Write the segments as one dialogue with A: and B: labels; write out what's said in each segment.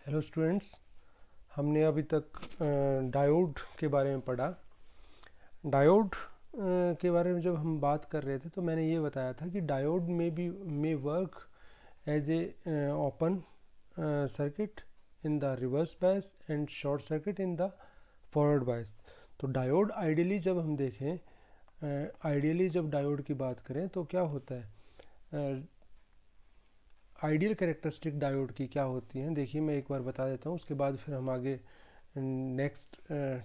A: Hello students, हमने अभी तक डायोड के बारे में पढ़ा। डायोड के बारे में जब हम बात कर रहे थे तो मैंने ये बताया था कि डायोड में work as a open circuit in the reverse bias and short circuit in the forward bias. तो डायोड आइडियली जब हम देखें, आइडियली जब डायोड की बात करें तो क्या होता है, आइडियल कैरेक्टरिस्टिक डायोड की क्या होती हैं। देखिए मैं एक बार बता देता हूँ, उसके बाद फिर हम आगे नेक्स्ट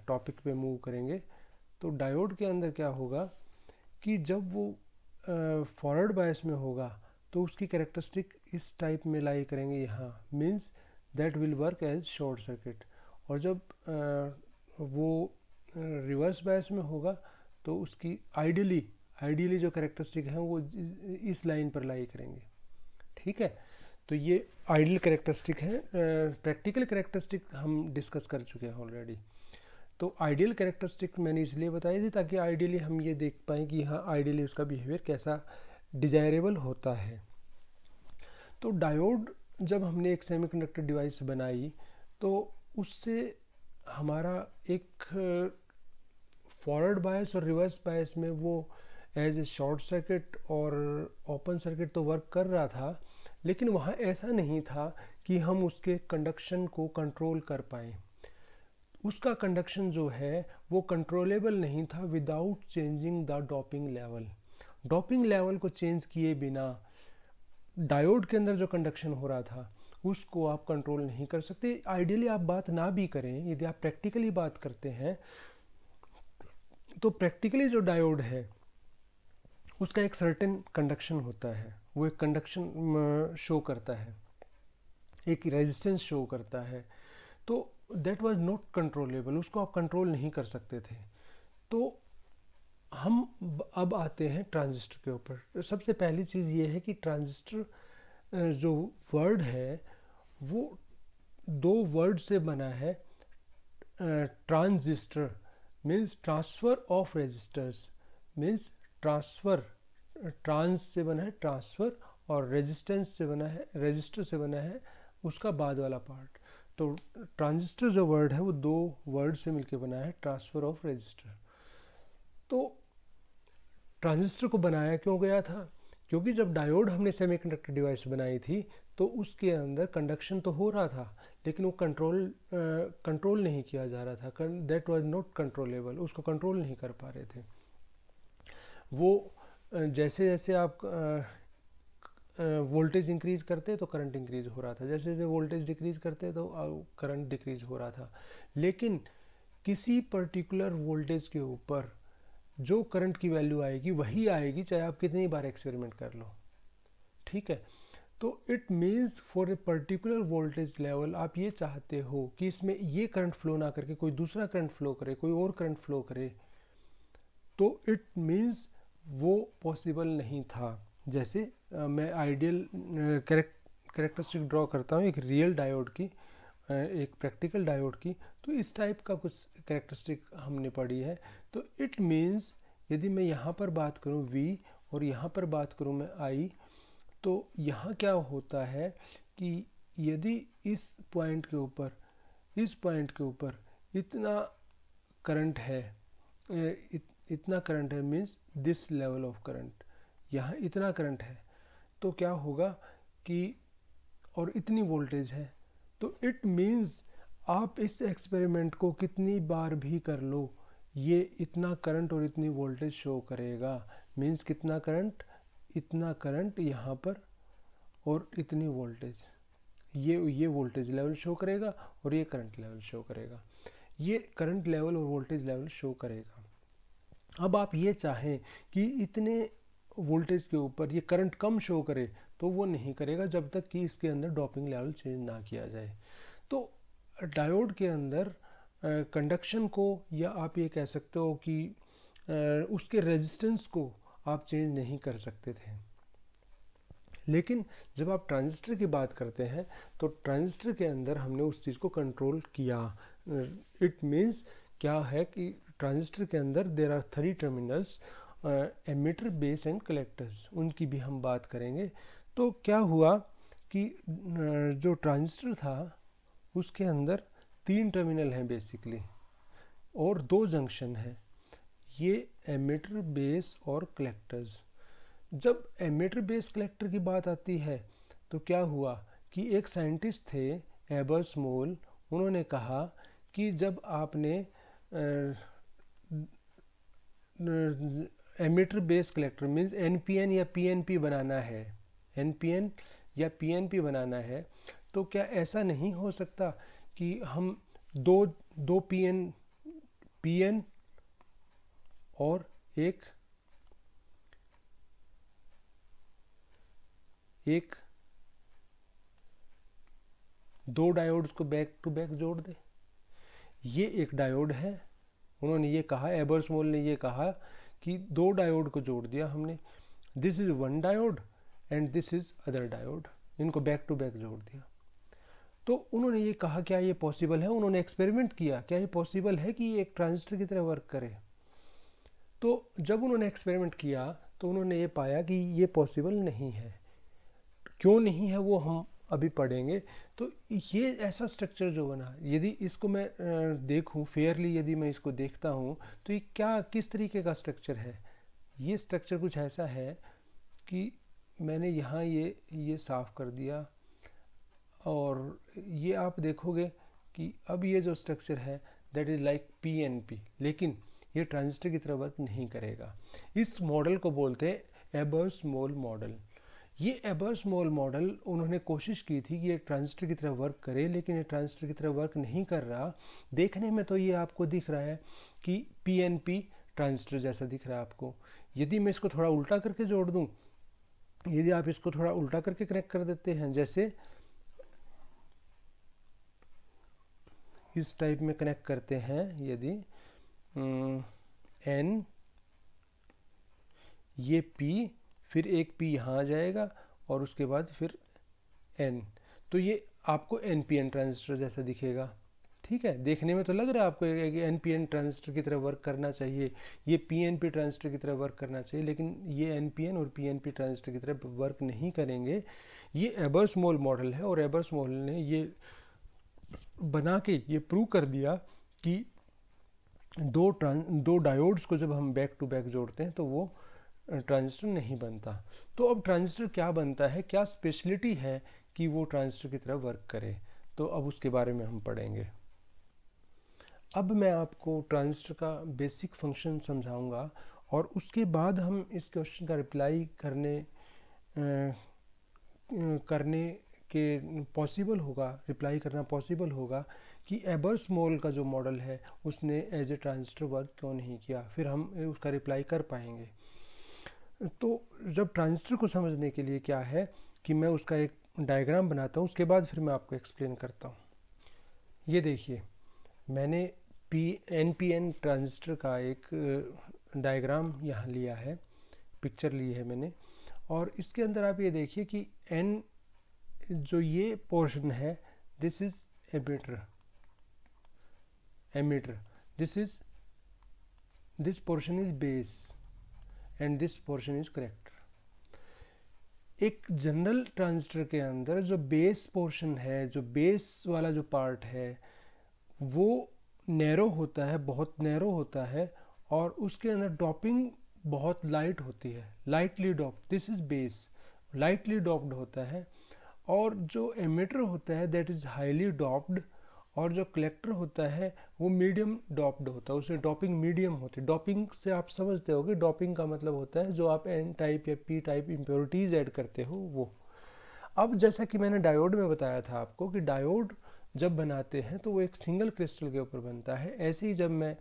A: टॉपिक पे मूव करेंगे। तो डायोड के अंदर क्या होगा कि जब वो फॉरवर्ड बायस में होगा तो उसकी कैरेक्टरिस्टिक इस टाइप में लाई करेंगे, यहाँ means that will work as short circuit. और जब वो रिवर्स बायस में होगा तो उसकी आइडियली जो कैरेक्टरिस्टिक है वो इस लाइन पर लाई करेंगे। ठीक है, तो ये आइडियल कैरेक्टरिस्टिक है। प्रैक्टिकल कैरेक्टरिस्टिक हम डिस्कस कर चुके हैं ऑलरेडी। तो आइडियल कैरेक्टरिस्टिक मैंने इसलिए बताई थी ताकि आइडियली हम ये देख पाएँ कि हाँ आइडियली उसका बिहेवियर कैसा डिजायरेबल होता है। तो डायोड जब हमने एक सेमीकंडक्टर डिवाइस बनाई तो उससे हमारा एक फॉरवर्ड बायस और रिवर्स बायस में वो एज ए शॉर्ट सर्किट और ओपन सर्किट तो वर्क कर रहा था, लेकिन वहाँ ऐसा नहीं था कि हम उसके कंडक्शन को कंट्रोल कर पाएँ। उसका कंडक्शन जो है वो कंट्रोलेबल नहीं था without changing the doping level. Doping level को चेंज किए बिना डायोड के अंदर जो कंडक्शन हो रहा था उसको आप कंट्रोल नहीं कर सकते। आइडियली आप बात ना भी करें, यदि आप प्रैक्टिकली बात करते हैं तो प्रैक्टिकली जो डायोड है उसका एक सर्टेन कंडक्शन होता है, वो एक कंडक्शन शो करता है, एक रेजिस्टेंस शो करता है। तो दैट वाज नॉट कंट्रोलेबल, उसको आप कंट्रोल नहीं कर सकते थे। तो हम अब आते हैं ट्रांजिस्टर के ऊपर। सबसे पहली चीज़ ये है कि ट्रांजिस्टर जो वर्ड है वो दो वर्ड से बना है। Transistor means transfer of resistors, means transfer, trans से बना है ट्रांसफ़र, और रेजिस्टेंस से बना है, रजिस्टर से बना है उसका बाद वाला पार्ट। तो ट्रांजिस्टर जो वर्ड है वो दो वर्ड से मिलकर बना है, ट्रांसफ़र ऑफ रजिस्टर। तो ट्रांजिस्टर को बनाया क्यों गया था? क्योंकि जब डायोड हमने सेमीकंडक्टर डिवाइस बनाई थी तो उसके अंदर कंडक्शन तो हो रहा था लेकिन वो कंट्रोल नहीं किया जा रहा था। दैट वाज नॉट कंट्रोलेबल, उसको कंट्रोल नहीं कर पा रहे थे। वो जैसे जैसे आप वोल्टेज इंक्रीज करते तो करंट इंक्रीज हो रहा था, जैसे जैसे वोल्टेज डिक्रीज करते तो करंट डिक्रीज हो रहा था। लेकिन किसी पर्टिकुलर वोल्टेज के ऊपर जो करंट की वैल्यू आएगी वही आएगी चाहे आप कितनी बार एक्सपेरिमेंट कर लो। ठीक है, तो it means for a particular voltage level आप ये चाहते हो कि इसमें ये करंट फ्लो ना करके कोई दूसरा करंट फ्लो करे, कोई और करंट फ्लो करे, तो इट मीन्स वो पॉसिबल नहीं था। जैसे मैं आइडियल कैरेक्टरिस्टिक ड्रॉ करता हूँ एक रियल डायोड की, एक प्रैक्टिकल डायोड की। तो इस टाइप का कुछ कैरेक्टरिस्टिक हमने पढ़ी है। तो इट मीन्स यदि मैं यहाँ पर बात करूँ V और यहाँ पर बात करूँ मैं I, तो यहाँ क्या होता है कि यदि इस पॉइंट के ऊपर, इस पॉइंट के ऊपर इतना करंट है, इतना करंट है means this level of current, यहाँ इतना करंट है, तो क्या होगा कि और इतनी वोल्टेज है, तो इट मीन्स आप इस एक्सपेरिमेंट को कितनी बार भी कर लो ये इतना करंट और इतनी वोल्टेज शो करेगा। मीन्स कितना करंट, इतना करंट यहाँ पर और इतनी वोल्टेज, ये वोल्टेज लेवल शो करेगा और ये करंट लेवल शो करेगा, ये करंट लेवल और वोल्टेज लेवल शो करेगा। अब आप ये चाहें कि इतने वोल्टेज के ऊपर ये करंट कम शो करे तो वो नहीं करेगा जब तक कि इसके अंदर डोपिंग लेवल चेंज ना किया जाए। तो डायोड के अंदर कंडक्शन को, या आप ये कह सकते हो कि उसके रेजिस्टेंस को आप चेंज नहीं कर सकते थे। लेकिन जब आप ट्रांजिस्टर की बात करते हैं तो ट्रांजिस्टर के अंदर हमने उस चीज़ को कंट्रोल किया। इट मीन्स क्या है कि ट्रांजिस्टर के अंदर there are 3 terminals, emitter, base and collectors, उनकी भी हम बात करेंगे। तो क्या हुआ कि जो ट्रांजिस्टर था उसके अंदर 3 टर्मिनल हैं बेसिकली और 2 जंक्शन हैं, ये एमिटर, बेस और कलेक्टर्स। जब एमिटर बेस कलेक्टर की बात आती है तो क्या हुआ कि एक साइंटिस्ट थे एबर्समोल, उन्होंने कहा कि जब आपने emitter base collector means NPN या पीएनपी बनाना है, एनपीएन या पीएनपी बनाना है, तो क्या ऐसा नहीं हो सकता कि हम दो पीएन और एक दो डायोड्स को बैक टू बैक जोड़ दे? ये एक डायोड है, उन्होंने ये कहा, एबर्समोल ने ये कहा कि 2 डायोड को जोड़ दिया हमने, this is one diode and this is other diode, इनको बैक टू बैक जोड़ दिया। तो उन्होंने ये कहा क्या ये पॉसिबल है, उन्होंने एक्सपेरिमेंट किया क्या ये पॉसिबल है कि ये एक ट्रांजिस्टर की तरह वर्क करे। तो जब उन्होंने एक्सपेरिमेंट किया तो उन्होंने ये पाया कि ये पॉसिबल नहीं है। क्यों नहीं है वो हम अभी पढ़ेंगे। तो ये ऐसा स्ट्रक्चर जो बना, यदि इसको मैं देखूं फेयरली, यदि मैं इसको देखता हूं तो ये क्या किस तरीके का स्ट्रक्चर है। ये स्ट्रक्चर कुछ ऐसा है कि मैंने यहाँ ये साफ़ कर दिया और ये आप देखोगे कि अब ये जो स्ट्रक्चर है दैट इज़ लाइक पीएनपी, लेकिन ये ट्रांजिस्टर की तरह वर्क नहीं करेगा। इस मॉडल को बोलते हैं एबर्समोल मॉडल। ये एबर्समोल मॉडल उन्होंने कोशिश की थी कि ये ट्रांजिस्टर की तरह वर्क करे, लेकिन ये ट्रांजिस्टर की तरह वर्क नहीं कर रहा। देखने में तो ये आपको दिख रहा है कि पीएनपी ट्रांजिस्टर जैसा दिख रहा है आपको। यदि मैं इसको थोड़ा उल्टा करके जोड़ दूं, यदि आप इसको थोड़ा उल्टा करके कनेक्ट कर देते हैं, जैसे इस टाइप में कनेक्ट करते हैं, यदि एन ये पी, फिर एक पी यहाँ आ जाएगा और उसके बाद फिर एन, तो ये आपको एन पी एन ट्रांजिस्टर जैसा दिखेगा। ठीक है, देखने में तो लग रहा है आपको एन पी एन ट्रांजिस्टर की तरह वर्क करना चाहिए, ये पी एन पी ट्रांजिस्टर की तरह वर्क करना चाहिए, लेकिन ये एन पी एन और पी एन पी ट्रांजिस्टर की तरह वर्क नहीं करेंगे। ये एबर्समोल मॉडल है और एबर्समोल ने ये बना के ये प्रूव कर दिया कि दो डायोड्स को जब हम बैक टू बैक जोड़ते हैं तो वो ट्रांजिस्टर नहीं बनता। तो अब ट्रांजिस्टर क्या बनता है, क्या स्पेशलिटी है कि वो ट्रांजिस्टर की तरह वर्क करे, तो अब उसके बारे में हम पढ़ेंगे। अब मैं आपको ट्रांजिस्टर का बेसिक फंक्शन समझाऊंगा और उसके बाद हम इस क्वेश्चन का रिप्लाई करने के पॉसिबल होगा, रिप्लाई करना पॉसिबल होगा कि एबर्समोल का जो मॉडल है उसने एज ए ट्रांजिस्टर वर्क क्यों नहीं किया, फिर हम उसका रिप्लाई कर पाएंगे। तो जब ट्रांजिस्टर को समझने के लिए क्या है कि मैं उसका एक डायग्राम बनाता हूँ, उसके बाद फिर मैं आपको एक्सप्लेन करता हूँ। ये देखिए, मैंने एन पी एन ट्रांजिस्टर का एक डायग्राम यहाँ लिया है, पिक्चर ली है मैंने, और इसके अंदर आप ये देखिए कि एन जो ये पोर्शन है this is emitter, this portion is base and this portion is collector. एक जनरल ट्रांजिस्टर के अंदर जो बेस पोर्शन है, जो बेस वाला जो पार्ट है वो नैरो होता है, बहुत नैरो होता है, और उसके अंदर डॉपिंग बहुत लाइट होती है, lightly doped, this is base, lightly doped होता है। और जो एमिटर होता है दैट इज हाईली डॉप्ड, और जो कलेक्टर होता है वो मीडियम डॉप्ड होता है, उसमें डॉपिंग मीडियम होती है। डॉपिंग से आप समझते हो कि डॉपिंग का मतलब होता है जो आप एन टाइप या पी टाइप इम्प्योरिटीज ऐड करते हो वो। अब जैसा कि मैंने डायोड में बताया था आपको कि डायोड जब बनाते हैं तो वो एक सिंगल क्रिस्टल के ऊपर बनता है, ऐसे ही जब मैं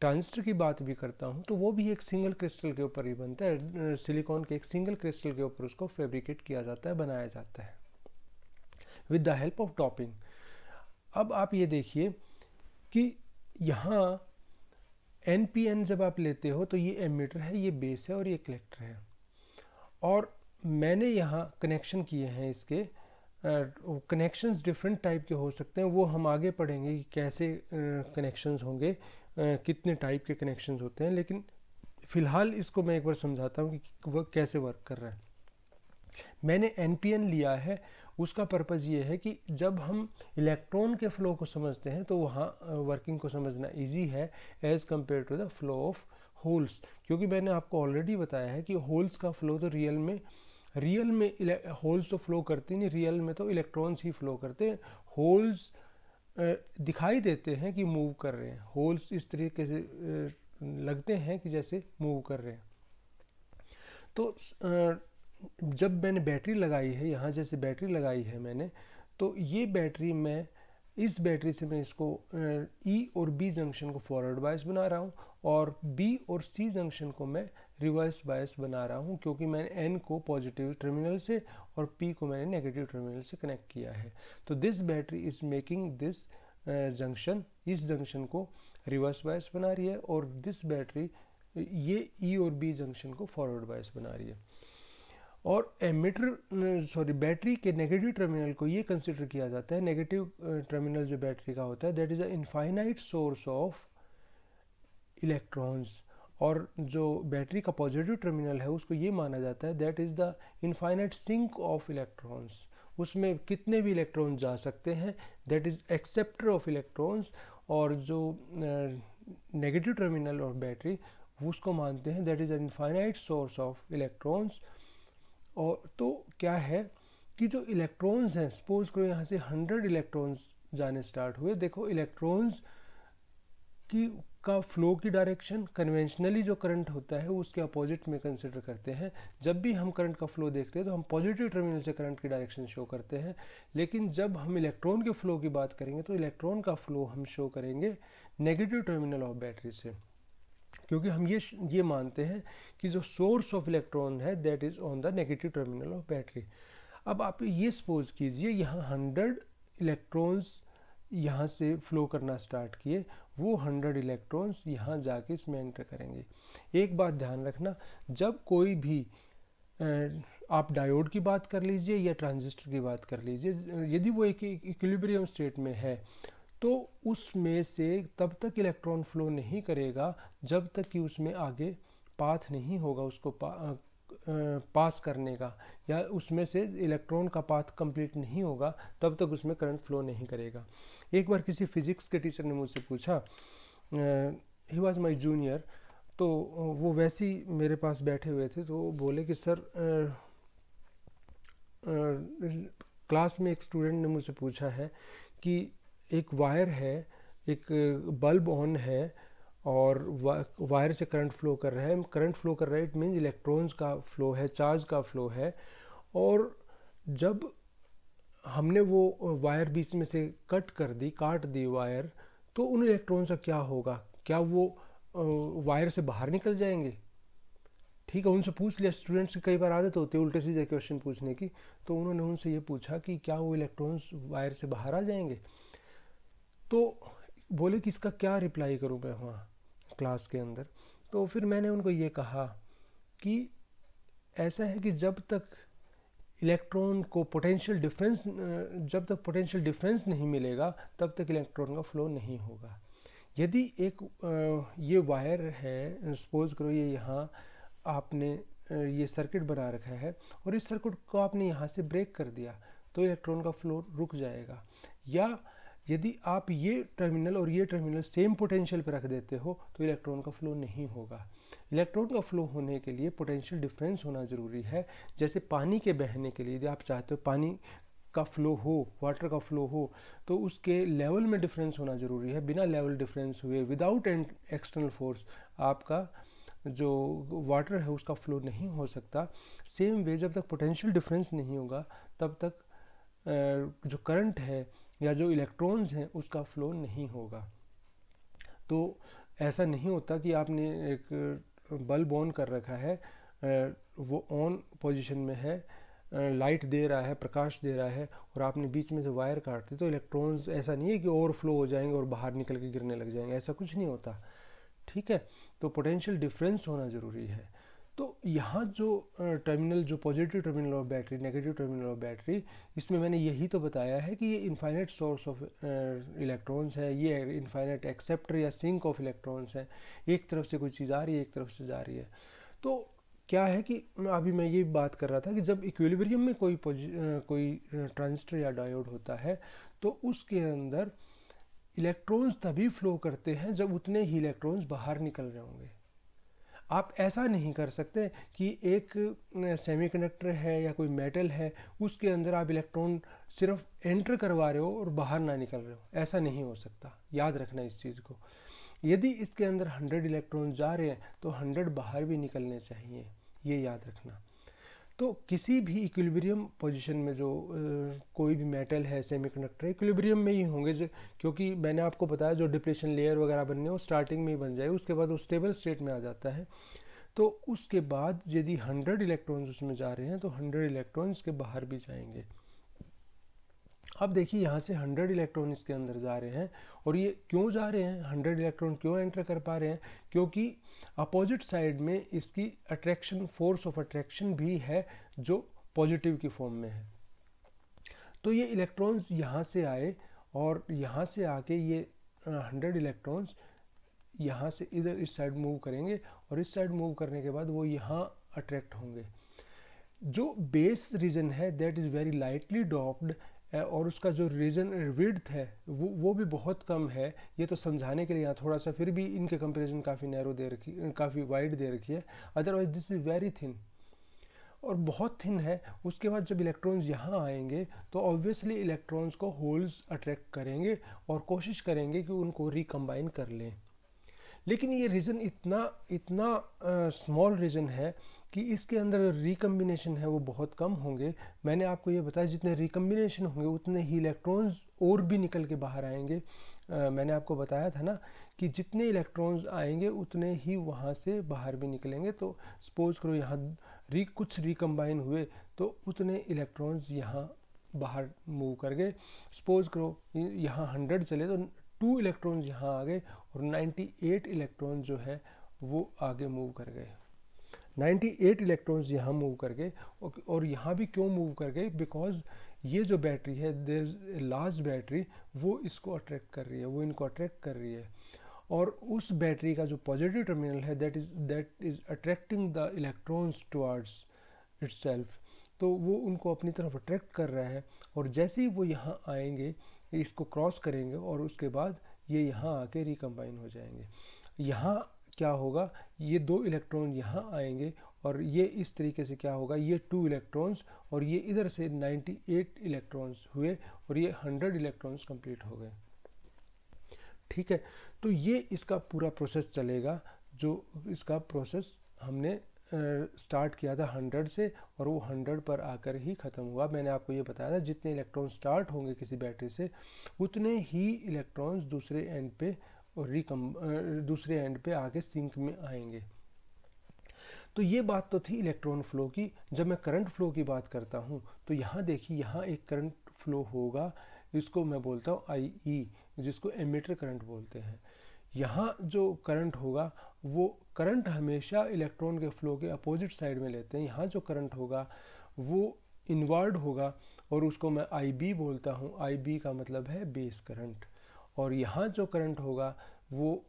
A: ट्रांजिस्टर की बात भी करता हूँ तो वो भी एक सिंगल क्रिस्टल के ऊपर ही बनता है, सिलिकॉन के एक सिंगल क्रिस्टल के ऊपर उसको फैब्रिकेट किया जाता है, बनाया जाता है with the help of doping. अब आप ये देखिए कि यहाँ एन पी एन जब आप लेते हो तो ये एमिटर है, ये बेस है और ये कलेक्टर है, और मैंने यहाँ कनेक्शन किए हैं इसके। कनेक्शंस डिफरेंट टाइप के हो सकते हैं, वो हम आगे पढ़ेंगे कि कैसे कनेक्शंस होंगे, कितने टाइप के कनेक्शंस होते हैं, लेकिन फ़िलहाल इसको मैं एक बार समझाता हूँ कि वह कैसे वर्क कर रहा है। मैंने एन लिया है उसका पर्पज़ ये है कि जब हम इलेक्ट्रॉन के फ़्लो को समझते हैं तो वहाँ वर्किंग को समझना इजी है as compare to the flow of holes, क्योंकि मैंने आपको ऑलरेडी बताया है कि होल्स का फ़्लो तो रियल में होल्स तो फ्लो करते नहीं, रियल में तो इलेक्ट्रॉन्स ही फ्लो करते हैं। होल्स दिखाई देते हैं कि मूव कर रहे हैं, होल्स इस तरीके से लगते हैं कि जैसे मूव कर रहे हैं। तो जब मैंने बैटरी लगाई है यहाँ, जैसे बैटरी लगाई है मैंने, तो ये बैटरी मैं इस बैटरी से मैं इसको ई और बी जंक्शन को फॉरवर्ड बायस बना रहा हूँ और बी और सी जंक्शन को मैं रिवर्स बायस बना रहा हूँ, क्योंकि मैंने एन को पॉजिटिव टर्मिनल से और पी को मैंने नेगेटिव टर्मिनल से कनेक्ट किया है। तो this battery is making this junction, इस जंक्शन को रिवर्स बायस बना रही है और दिस बैटरी ये ई और बी जंक्शन को फॉरवर्ड बायस बना रही है। और बैटरी के नेगेटिव टर्मिनल को ये कंसिडर किया जाता है, नेगेटिव टर्मिनल जो बैटरी का होता है, that is a infinite source of electrons. और जो बैटरी का पॉजिटिव टर्मिनल है उसको ये माना जाता है that is the infinite sink of electrons, उसमें कितने भी इलेक्ट्रॉन जा सकते हैं, that is acceptor of electrons. और जो नेगेटिव टर्मिनल और बैटरी उसको मानते हैं that is a infinite source of electrons. और तो क्या है कि जो इलेक्ट्रॉन्स हैं, सपोज करो यहाँ से 100 इलेक्ट्रॉन्स जाने स्टार्ट हुए। देखो इलेक्ट्रॉन्स की का फ्लो की डायरेक्शन कन्वेंशनली जो करंट होता है उसके अपोजिट में कंसिडर करते हैं। जब भी हम करंट का फ्लो देखते हैं तो हम पॉजिटिव टर्मिनल से करंट की डायरेक्शन शो करते हैं, लेकिन जब हम इलेक्ट्रॉन के फ्लो की बात करेंगे तो इलेक्ट्रॉन का फ्लो हम शो करेंगे नेगेटिव टर्मिनल ऑफ बैटरी से, क्योंकि हम ये मानते हैं कि जो सोर्स ऑफ इलेक्ट्रॉन है that is on the negative terminal of battery. अब आप ये सपोज कीजिए यहाँ 100 इलेक्ट्रॉन्स यहाँ से फ्लो करना स्टार्ट किए, वो 100 इलेक्ट्रॉन्स यहाँ जाके इसमें एंटर करेंगे। एक बात ध्यान रखना, जब कोई भी आप डायोड की बात कर लीजिए या ट्रांजिस्टर की बात कर लीजिए, यदि वो एक इक्विलिब्रियम स्टेट में है तो उसमें से तब तक इलेक्ट्रॉन फ्लो नहीं करेगा जब तक कि उसमें आगे पाथ नहीं होगा उसको पास करने का, या उसमें से इलेक्ट्रॉन का पाथ कंप्लीट नहीं होगा तब तक उसमें करंट फ्लो नहीं करेगा। एक बार किसी फिज़िक्स के टीचर ने मुझसे पूछा, ही वॉज माई जूनियर, तो वो वैसे ही मेरे पास बैठे हुए थे, तो बोले कि सर क्लास में एक स्टूडेंट ने मुझसे पूछा है कि एक वायर है, एक बल्ब ऑन है और वायर से करंट फ्लो कर रहा है, करंट फ्लो कर रहा है, इट मीन्स इलेक्ट्रॉन्स का फ्लो है, चार्ज का फ्लो है। और जब हमने वो वायर बीच में से काट दी वायर, तो उन इलेक्ट्रॉन्स का क्या होगा, क्या वो वायर से बाहर निकल जाएंगे? ठीक है, उनसे पूछ लिया, स्टूडेंट्स की कई बार आदत होती है उल्टे सीधे क्वेश्चन पूछने की, तो उन्होंने उनसे ये पूछा कि क्या वो इलेक्ट्रॉन्स वायर से बाहर आ जाएंगे? तो बोले कि इसका क्या रिप्लाई करूं मैं वहाँ क्लास के अंदर। तो फिर मैंने उनको ये कहा कि ऐसा है कि जब तक इलेक्ट्रॉन को पोटेंशियल डिफरेंस जब तक पोटेंशियल डिफरेंस नहीं मिलेगा तब तक इलेक्ट्रॉन का फ्लो नहीं होगा। यदि एक ये वायर है, सपोज करो ये यहाँ आपने ये सर्किट बना रखा है और इस सर्किट को आपने यहाँ से ब्रेक कर दिया तो इलेक्ट्रॉन का फ्लो रुक जाएगा। या यदि आप ये टर्मिनल और ये टर्मिनल सेम पोटेंशियल पर रख देते हो तो इलेक्ट्रॉन का फ्लो नहीं होगा। इलेक्ट्रॉन का फ्लो होने के लिए पोटेंशियल डिफरेंस होना ज़रूरी है। जैसे पानी के बहने के लिए यदि आप चाहते हो पानी का फ्लो हो, वाटर का फ्लो हो, तो उसके लेवल में डिफरेंस होना ज़रूरी है। बिना लेवल डिफरेंस हुए, विदाउट एक्सटर्नल फोर्स, आपका जो वाटर है उसका फ्लो नहीं हो सकता। सेम वे जब तक पोटेंशियल डिफरेंस नहीं होगा तब तक जो करंट है या जो इलेक्ट्रॉन्स हैं उसका फ्लो नहीं होगा। तो ऐसा नहीं होता कि आपने एक बल्ब ऑन कर रखा है, वो ऑन पोजीशन में है, लाइट दे रहा है, प्रकाश दे रहा है, और आपने बीच में से वायर काट दी तो इलेक्ट्रॉन्स ऐसा नहीं है कि ओवरफ्लो हो जाएंगे और बाहर निकल के गिरने लग जाएंगे, ऐसा कुछ नहीं होता। ठीक है, तो पोटेंशियल डिफरेंस होना ज़रूरी है। तो यहाँ जो टर्मिनल, जो positive terminal of battery, negative terminal of battery, इसमें मैंने यही तो बताया है कि ये इनफाइनाइट सोर्स ऑफ इलेक्ट्रॉन्स है, ये इनफाइनाइट एक्सेप्टर या सिंक ऑफ इलेक्ट्रॉन्स है। एक तरफ से कोई चीज़ आ रही है, एक तरफ से जा रही है। तो क्या है कि अभी मैं ये बात कर रहा था कि जब इक्विलिब्रियम में कोई ट्रांजिस्टर या डायोड होता है तो उसके अंदर इलेक्ट्रॉन्स तभी फ्लो करते हैं जब उतने ही इलेक्ट्रॉन्स बाहर निकल रहे होंगे। आप ऐसा नहीं कर सकते कि एक सेमीकंडक्टर है या कोई मेटल है, उसके अंदर आप इलेक्ट्रॉन सिर्फ एंटर करवा रहे हो और बाहर ना निकल रहे हो, ऐसा नहीं हो सकता। याद रखना इस चीज़ को। यदि इसके अंदर 100 इलेक्ट्रॉन जा रहे हैं तो 100 बाहर भी निकलने चाहिए, ये याद रखना। तो किसी भी इक्विलिब्रियम पोजीशन में जो कोई भी मेटल है, सेमीकंडक्टर इक्विलिब्रियम में ही होंगे, क्योंकि मैंने आपको बताया जो डिप्लेशन लेयर वगैरह बनने वो स्टार्टिंग में ही बन जाए, उसके बाद वो स्टेबल स्टेट में आ जाता है। तो उसके बाद यदि 100 इलेक्ट्रॉन्स उसमें जा रहे हैं तो 100 इलेक्ट्रॉन्स के बाहर भी जाएंगे। अब देखिए यहाँ से 100 इलेक्ट्रॉन इसके अंदर जा रहे हैं, और ये क्यों जा रहे हैं, 100 इलेक्ट्रॉन क्यों एंटर कर पा रहे हैं, क्योंकि अपोजिट साइड में इसकी अट्रैक्शन, फोर्स ऑफ अट्रैक्शन भी है जो पॉजिटिव की फॉर्म में है। तो ये इलेक्ट्रॉन्स यहाँ से आए और यहाँ से आके ये 100 इलेक्ट्रॉन्स यहाँ से इधर इस साइड मूव करेंगे, और इस साइड मूव करने के बाद वो यहाँ अट्रैक्ट होंगे। जो बेस रीजन है that is very lightly doped, और उसका जो रीजन विड्थ है वो भी बहुत कम है। ये तो समझाने के लिए यहाँ थोड़ा सा, फिर भी इनके कंपैरिजन काफ़ी नैरो दे रखी, काफ़ी वाइड दे रखी है, otherwise this is very thin और बहुत थिन है। उसके बाद जब इलेक्ट्रॉन्स यहाँ आएंगे तो ऑब्वियसली इलेक्ट्रॉन्स को होल्स अट्रैक्ट करेंगे और कोशिश करेंगे कि उनको रिकम्बाइन कर लें। लेकिन ये रीजन इतना इतना स्मॉल रीजन है कि इसके अंदर रिकम्बिनेशन है वो बहुत कम होंगे। मैंने आपको ये बताया जितने रिकम्बिनेशन होंगे उतने ही इलेक्ट्रॉन्स और भी निकल के बाहर आएंगे। मैंने आपको बताया था ना कि जितने इलेक्ट्रॉन्स आएंगे उतने ही वहाँ से बाहर भी निकलेंगे। तो सपोज करो यहाँ कुछ रिकम्बाइन हुए तो उतने इलेक्ट्रॉन्स यहाँ बाहर मूव कर गए। सपोज करो यहाँ 100 चले तो 2 इलेक्ट्रॉन्स यहाँ आ गए और 98 इलेक्ट्रॉन जो है वो आगे मूव कर गए। 98 इलेक्ट्रॉन्स यहाँ मूव कर गए, और यहाँ भी क्यों मूव कर गए, बिकॉज ये जो बैटरी है देयर इज लार्ज बैटरी, वो इसको अट्रैक्ट कर रही है, वो इनको अट्रैक्ट कर रही है। और उस बैटरी का जो पॉजिटिव टर्मिनल है that is attracting the electrons towards itself, तो वो उनको अपनी तरफ अट्रैक्ट कर रहा है। और जैसे ही वो यहाँ आएंगे इसको क्रॉस करेंगे और उसके बाद ये यहाँ आके रिकम्बाइन हो जाएंगे। यहाँ क्या होगा, ये 2 इलेक्ट्रॉन यहाँ आएंगे और ये इस तरीके से क्या होगा, ये 2 इलेक्ट्रॉन्स और ये इधर से 98 इलेक्ट्रॉन्स हुए और ये 100 इलेक्ट्रॉन्स कंप्लीट हो गए। ठीक है, तो ये इसका पूरा प्रोसेस चलेगा। जो इसका प्रोसेस हमने स्टार्ट किया था 100 से और वो 100 पर आकर ही ख़त्म हुआ। मैंने आपको ये बताया था जितने इलेक्ट्रॉन स्टार्ट होंगे किसी बैटरी से उतने ही इलेक्ट्रॉन्स दूसरे एंड पे और दूसरे एंड पे आके सिंक में आएंगे। तो ये बात तो थी इलेक्ट्रॉन फ्लो की। जब मैं करंट फ्लो की बात करता हूँ तो यहाँ देखिए, यहाँ एक करंट फ्लो होगा, इसको मैं बोलता हूँ आई, जिसको एमिटर करंट बोलते हैं। यहाँ जो करंट होगा वो करंट हमेशा इलेक्ट्रॉन के फ्लो के अपोजिट साइड में लेते हैं। यहाँ जो करंट होगा वो इनवर्ड होगा और उसको मैं आई बोलता हूँ। आई का मतलब है बेस करंट। और यहाँ जो करंट होगा वो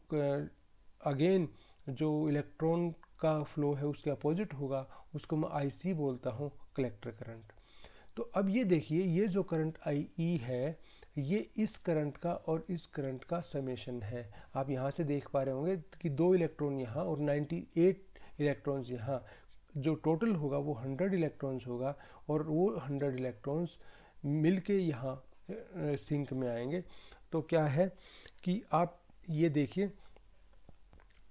A: अगेन जो इलेक्ट्रॉन का फ्लो है उसके अपोजिट होगा, उसको मैं आई बोलता हूँ, कलेक्टर करंट। तो अब ये देखिए, ये जो करंट आई है ये इस करंट का और इस करंट का समेशन है। आप यहाँ से देख पा रहे होंगे कि 2 इलेक्ट्रॉन यहाँ और 98 इलेक्ट्रॉन्स यहाँ, जो टोटल होगा वो 100 इलेक्ट्रॉन्स होगा और वो 100 इलेक्ट्रॉन्स मिलके यहाँ सिंक में आएंगे। तो क्या है कि आप ये देखिए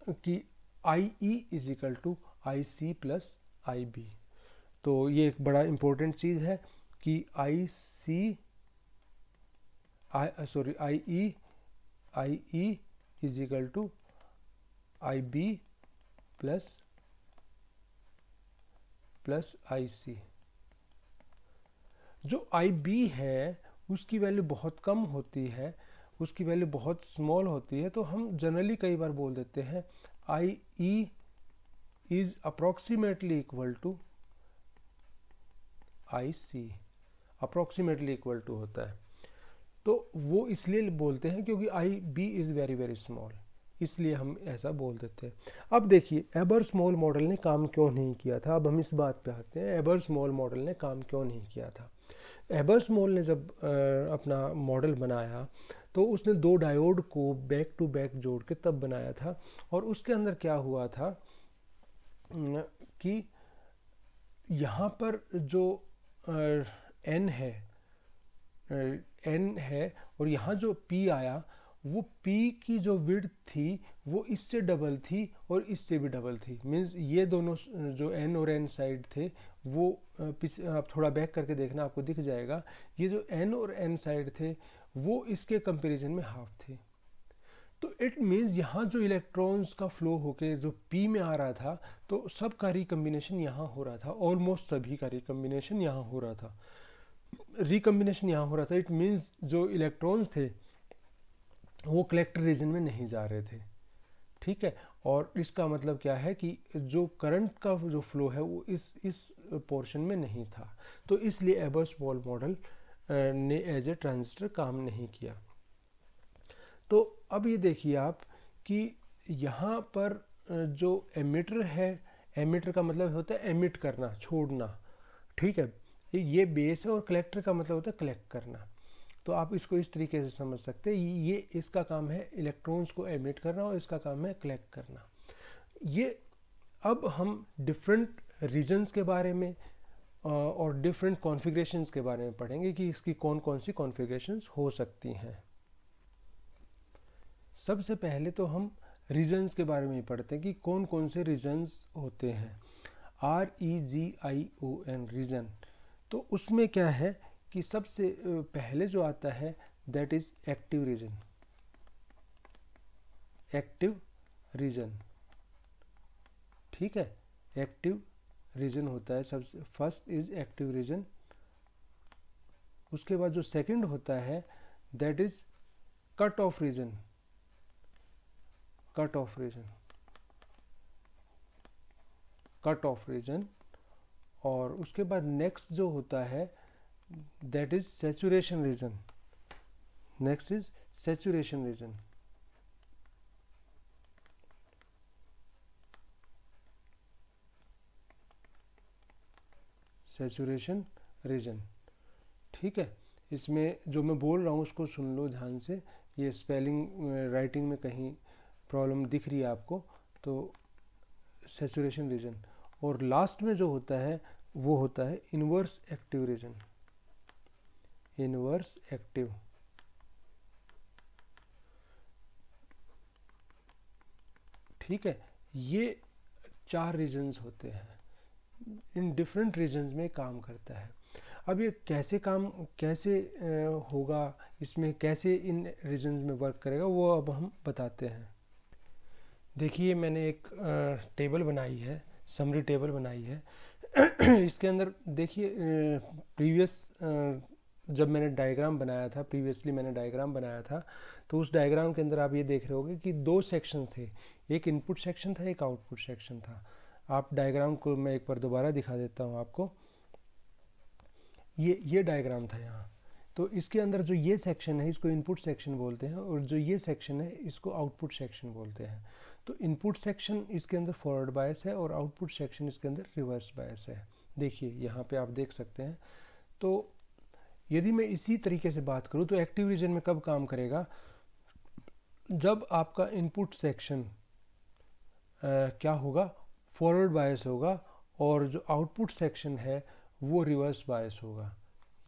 A: कि I E is equal to I C plus I B. तो ये एक बड़ा इम्पोर्टेंट चीज़ है कि I E is equal to I B plus I C. जो आई बी है उसकी वैल्यू बहुत कम होती है, उसकी वैल्यू बहुत स्मॉल होती है, तो हम जनरली कई बार बोल देते हैं I E is approximately equal to I C, approximately equal to होता है। तो वो इसलिए बोलते हैं क्योंकि I B is very very small, इसलिए हम ऐसा बोल देते हैं। अब देखिए एबर्स-मोल मॉडल ने काम क्यों नहीं किया था। अब हम इस बात पे आते हैं, एबर्स-मोल मॉडल ने काम क्यों नहीं किया था। एबर्स-मोल ने जब अपना मॉडल बनाया तो उसने दो डायोड को बैक टू बैक जोड़ के तब बनाया था, और उसके अंदर क्या हुआ था कि यहाँ पर जो एन है और यहाँ जो पी आया, वो पी की जो विड्थ थी वो इससे डबल थी और इससे भी डबल थी। मीन्स ये दोनों जो एन और एन साइड थे वो आप थोड़ा बैक करके देखना, आपको दिख जाएगा। ये जो एन और एन साइड थे वो इसके कंपैरिजन में हाफ थे। तो इट मीन्स यहाँ जो इलेक्ट्रॉन्स का फ्लो होके जो पी में आ रहा था, तो सब का रिकम्बिनेशन यहाँ हो रहा था, ऑलमोस्ट सभी का रिकम्बिनेशन यहाँ हो रहा था, इट मीन्स जो इलेक्ट्रॉन्स थे वो कलेक्टर रीजन में नहीं जा रहे थे। ठीक है, और इसका मतलब क्या है कि जो करंट का जो फ्लो है वो इस पोर्शन में नहीं था। तो इसलिए एबर्स-मोल मॉडल ने एज ए ट्रांजिस्टर काम नहीं किया। तो अब ये देखिए आप कि यहाँ पर जो एमिटर है, एमिटर का मतलब होता है एमिट करना, छोड़ना। ठीक है, ये बेस है और कलेक्टर का मतलब होता है कलेक्ट करना। तो आप इसको इस तरीके से समझ सकते हैं, ये इसका काम है इलेक्ट्रॉन्स को एमिट करना और इसका काम है कलेक्ट करना। ये अब हम डिफरेंट रीजन्स के बारे में और डिफरेंट कॉन्फ़िगरेशंस के बारे में पढ़ेंगे कि इसकी कौन कौन सी कॉन्फ़िगरेशंस हो सकती हैं। सबसे पहले तो हम रीजन्स के बारे में पढ़ते हैं कि कौन कौन से रीजन्स होते हैं। REGION रीजन, तो उसमें क्या है कि सबसे पहले जो आता है that is active region. Active region, ठीक है, एक्टिव रीजन होता है सबसे फर्स्ट इज एक्टिव रीजन। उसके बाद जो सेकंड होता है that is cut off region. Cut off region, cut off region. और उसके बाद नेक्स्ट जो होता है that is saturation region. Next is saturation region. Saturation region, ठीक है। इसमें जो मैं बोल रहा हूँ उसको सुन लो ध्यान से, ये स्पेलिंग राइटिंग में कहीं प्रॉब्लम दिख रही है आपको तो सैचुरेशन रीजन। और लास्ट में जो होता है वो होता है inverse active region. Inverse active, ठीक है। ये चार रीजन्स होते हैं, इन डिफरेंट रीजन्स में काम करता है। अब ये कैसे होगा, इसमें कैसे इन रीजन्स में वर्क करेगा वो अब हम बताते हैं। देखिए मैंने एक टेबल बनाई है, समरी टेबल बनाई है। इसके अंदर देखिए प्रीवियस जब मैंने डायग्राम बनाया था, प्रीवियसली मैंने डायग्राम बनाया था, तो उस डायग्राम के अंदर आप ये देख रहे होगे कि दो सेक्शन थे, एक इनपुट सेक्शन था, एक आउटपुट सेक्शन था। आप डायग्राम को मैं एक बार दोबारा दिखा देता हूँ आपको। ये डायग्राम था यहाँ। तो इसके अंदर जो ये सेक्शन है इसको इनपुट सेक्शन बोलते हैं, और जो ये सेक्शन है इसको आउटपुट सेक्शन बोलते हैं। तो इनपुट सेक्शन इसके अंदर फॉरवर्ड बायस है और आउटपुट सेक्शन इसके अंदर रिवर्स बायस है। देखिए यहाँ पे आप देख सकते हैं। तो यदि मैं इसी तरीके से बात करूँ तो एक्टिव रीजन में कब काम करेगा, जब आपका इनपुट सेक्शन क्या होगा, फॉरवर्ड बायस होगा, और जो आउटपुट सेक्शन है वो रिवर्स बायस होगा।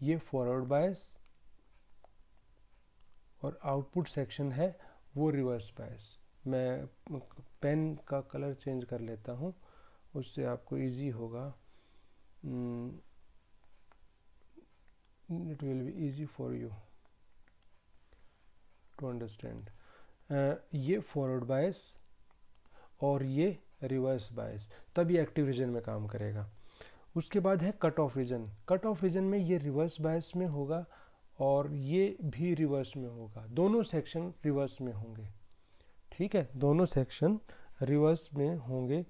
A: ये फॉरवर्ड बायस और आउटपुट सेक्शन है वो रिवर्स बायस। मैं पेन का कलर चेंज कर लेता हूँ, उससे आपको इजी होगा, it will be easy for you to understand. ये फॉरवर्ड बायस और ये रिवर्स बायस, तब ये एक्टिव रीजन में काम करेगा। उसके बाद है cut off region. Cut off region में ये रिवर्स बायस में होगा और ये भी रिवर्स में होगा, दोनों सेक्शन रिवर्स में होंगे, ठीक है, दोनों सेक्शन रिवर्स में होंगे।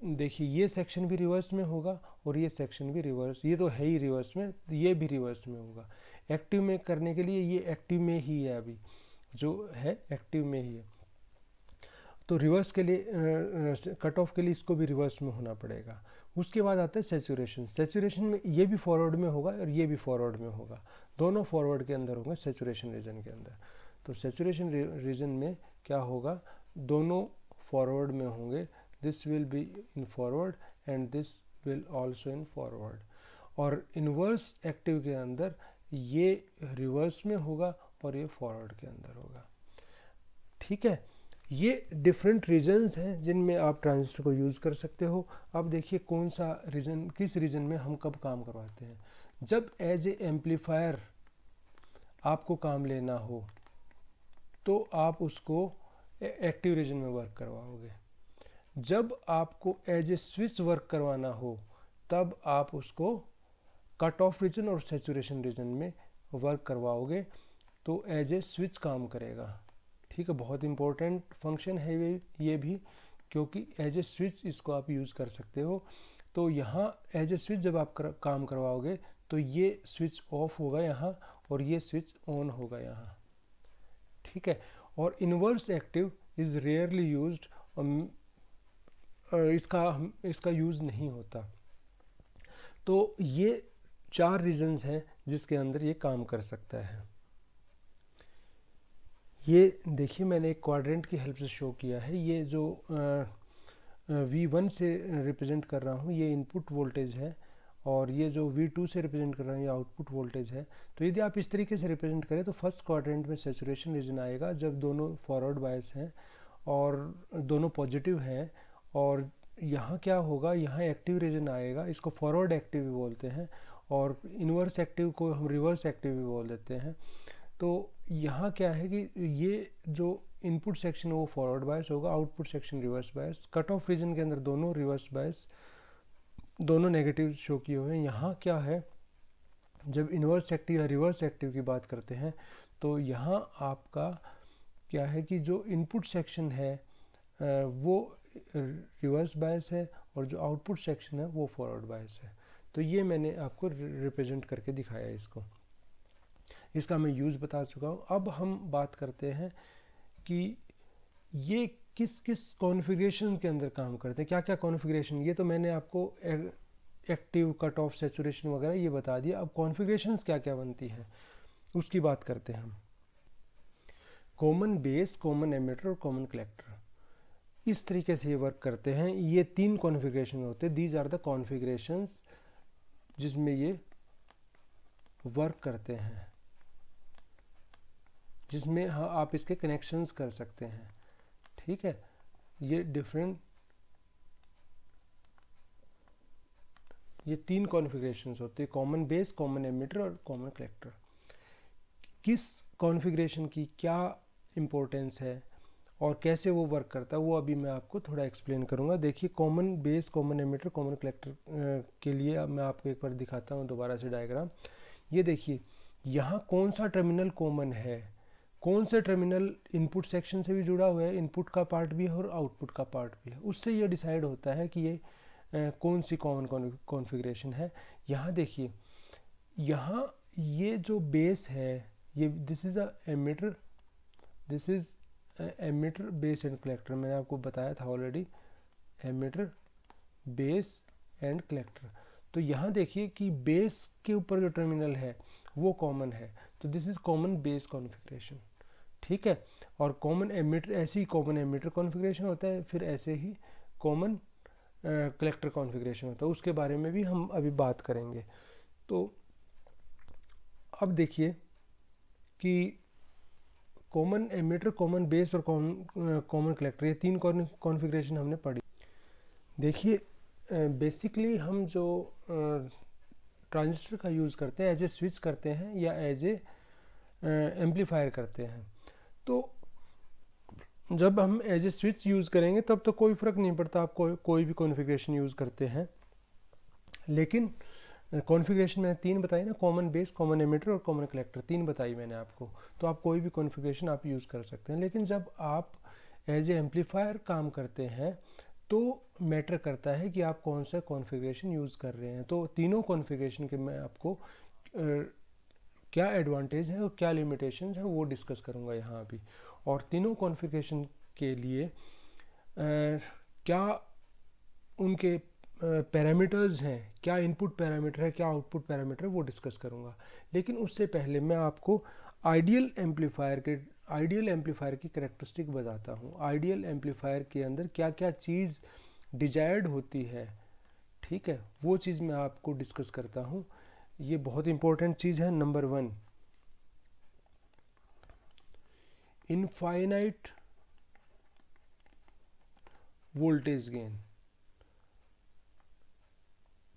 A: देखिए ये सेक्शन भी रिवर्स में होगा और ये सेक्शन भी रिवर्स, ये तो है ही रिवर्स में, तो ये भी रिवर्स में होगा। एक्टिव में करने के लिए ये एक्टिव में ही है, अभी जो है एक्टिव में ही है। तो रिवर्स के लिए कट ऑफ के लिए इसको भी रिवर्स में होना पड़ेगा। उसके बाद आता है सेचुरेशन। सेचुरेशन में ये भी फॉरवर्ड में होगा और ये भी फॉरवर्ड में होगा, दोनों फॉरवर्ड के अंदर होंगे सेचुरेशन रीजन के अंदर। तो सेचुरेशन रीजन में क्या होगा, दोनों फॉरवर्ड में होंगे, this will be in forward and this will also in forward. और इन्वर्स एक्टिव के अंदर ये रिवर्स में होगा और ये फॉरवर्ड के अंदर होगा। ठीक है, ये डिफरेंट रीजन्स हैं जिनमें आप ट्रांजिस्टर को यूज़ कर सकते हो। अब देखिए कौन सा रीजन, किस रीजन में हम कब काम करवाते हैं। जब एज ए एम्पलीफायर आपको काम लेना हो तो आप उसको एक्टिव रीजन में वर्क करवाओगे। जब आपको एज ए स्विच वर्क करवाना हो तब आप उसको कट ऑफ रीजन और सैचुरेशन रीजन में वर्क करवाओगे, तो एज ए स्विच काम करेगा। ठीक है, बहुत इंपॉर्टेंट फंक्शन है ये भी, क्योंकि एज ए स्विच इसको आप यूज़ कर सकते हो। तो यहाँ एज ए स्विच जब आप काम करवाओगे तो ये स्विच ऑफ होगा यहाँ और ये स्विच ऑन होगा यहाँ। ठीक है, और inverse active is rarely used, इसका यूज़ नहीं होता। तो ये 4 रीजन्स हैं जिसके अंदर ये काम कर सकता है। ये देखिए मैंने एक क्वाड्रेंट की हेल्प से शो किया है। ये जो V1 से रिप्रेजेंट कर रहा हूँ ये इनपुट वोल्टेज है, और ये जो V2 से रिप्रेजेंट कर रहा हूँ ये आउटपुट वोल्टेज है। तो यदि आप इस तरीके से रिप्रेजेंट करें तो फर्स्ट क्वाड्रेंट में सैचुरेशन रीजन आएगा जब दोनों फॉरवर्ड बायस हैं और दोनों पॉजिटिव हैं, और यहाँ क्या होगा, यहाँ एक्टिव रीजन आएगा, इसको फॉरवर्ड एक्टिव भी बोलते हैं, और इन्वर्स एक्टिव को हम रिवर्स एक्टिव भी बोल देते हैं। तो यहाँ क्या है कि ये जो इनपुट सेक्शन है वो फॉरवर्ड बायस होगा, output section reverse bias. Cut off region के अंदर दोनों रिवर्स बायस, दोनों नेगेटिव शो किए हुए हैं। यहाँ क्या है, जब इन्वर्स एक्टिव या रिवर्स एक्टिव की बात करते हैं तो यहाँ आपका क्या है कि जो इनपुट सेक्शन है वो रिवर्स बायस है और जो आउटपुट सेक्शन है वो फॉरवर्ड बायस है। तो ये मैंने आपको रिप्रेजेंट करके दिखाया है इसको, इसका मैं यूज़ बता चुका हूँ। अब हम बात करते हैं कि ये किस किस कॉन्फ़िगरेशन के अंदर काम करते हैं, क्या क्या कॉन्फ़िगरेशन। ये तो मैंने आपको एक्टिव, कट ऑफ, सैचुरेशन वगैरह ये बता दिया। अब कॉन्फ़िगरेशंस क्या क्या बनती हैं उसकी बात करते हैं हम। कॉमन बेस, कॉमन एमिटर और कॉमन कलेक्टर, इस तरीके से ये वर्क करते हैं। ये 3 कॉन्फ़िगरेशन होते हैं, दीज आर द कॉन्फ़िगरेशंस जिसमें ये वर्क करते हैं, जिसमें हाँ आप इसके कनेक्शंस कर सकते हैं। ठीक है, ये डिफरेंट, ये 3 कॉन्फ़िगरेशंस होते हैं, कॉमन बेस, कॉमन एमिटर और कॉमन कलेक्टर। किस कॉन्फ़िगरेशन की क्या इम्पोर्टेंस है और कैसे वो वर्क करता है वो अभी मैं आपको थोड़ा एक्सप्लेन करूंगा। देखिए common base, common emitter, common collector के लिए अब मैं आपको एक बार दिखाता हूँ दोबारा से डायग्राम। ये देखिए यहाँ कौन सा टर्मिनल कॉमन है, कौन से टर्मिनल इनपुट सेक्शन से भी जुड़ा हुआ है, इनपुट का पार्ट भी है और आउटपुट का पार्ट भी है, उससे ये डिसाइड होता है कि ये कौन सी कॉमन कॉन्फ़िगरेशन है। यहाँ देखिए, यहाँ ये जो बेस है ये this is a emitter, this is emitter, base and collector. मैंने आपको बताया था already, emitter, base and collector. तो यहाँ देखिए कि बेस के ऊपर जो टर्मिनल है वो कॉमन है, तो this is common base configuration. ठीक है, और कॉमन एमिटर, ऐसे ही कॉमन एमिटर कॉन्फ़िगरेशन होता है, फिर ऐसे ही कॉमन कलेक्टर कॉन्फ़िगरेशन होता है, उसके बारे में भी हम अभी बात करेंगे। तो अब देखिए कि कॉमन एमिटर, कॉमन बेस और कॉमन कलेक्टर, ये 3 कॉन्फ़िगरेशन हमने पढ़ी। देखिए बेसिकली हम जो ट्रांजिस्टर का यूज़ करते हैं एज ए स्विच करते हैं या एज ए एम्पलीफायर करते हैं। तो जब हम एज ए स्विच यूज़ करेंगे तब तो कोई फ़र्क नहीं पड़ता, आप कोई भी कॉन्फ़िगरेशन यूज़ करते हैं। लेकिन कॉन्फ़िगरेशन मैंने 3 बताई ना, कॉमन बेस, कॉमन एमिटर और कॉमन कलेक्टर, 3 बताई मैंने आपको। तो आप कोई भी कॉन्फ़िगरेशन आप यूज़ कर सकते हैं। लेकिन जब आप एज ए एम्पलीफायर काम करते हैं तो मैटर करता है कि आप कौन सा कॉन्फ़िगरेशन यूज़ कर रहे हैं। तो तीनों कॉन्फ़िगरेशन के मैं आपको क्या एडवांटेज है और क्या लिमिटेशंस हैं वो डिस्कस करूँगा यहाँ अभी। और तीनों कॉन्फ़िगरेशन के लिए क्या उनके पैरामीटर्स हैं, क्या इनपुट पैरामीटर है, क्या आउटपुट पैरामीटर है, वो डिस्कस करूँगा। लेकिन उससे पहले मैं आपको आइडियल एम्पलीफायर की कैरेक्टरिस्टिक बताता हूँ। आइडियल एम्पलीफायर के अंदर क्या क्या चीज़ डिजायर्ड होती है, ठीक है, वो चीज़ मैं आपको डिस्कस करता हूँ। ये बहुत इंपॉर्टेंट चीज़ है। नंबर 1, इनफाइनाइट वोल्टेज गेन,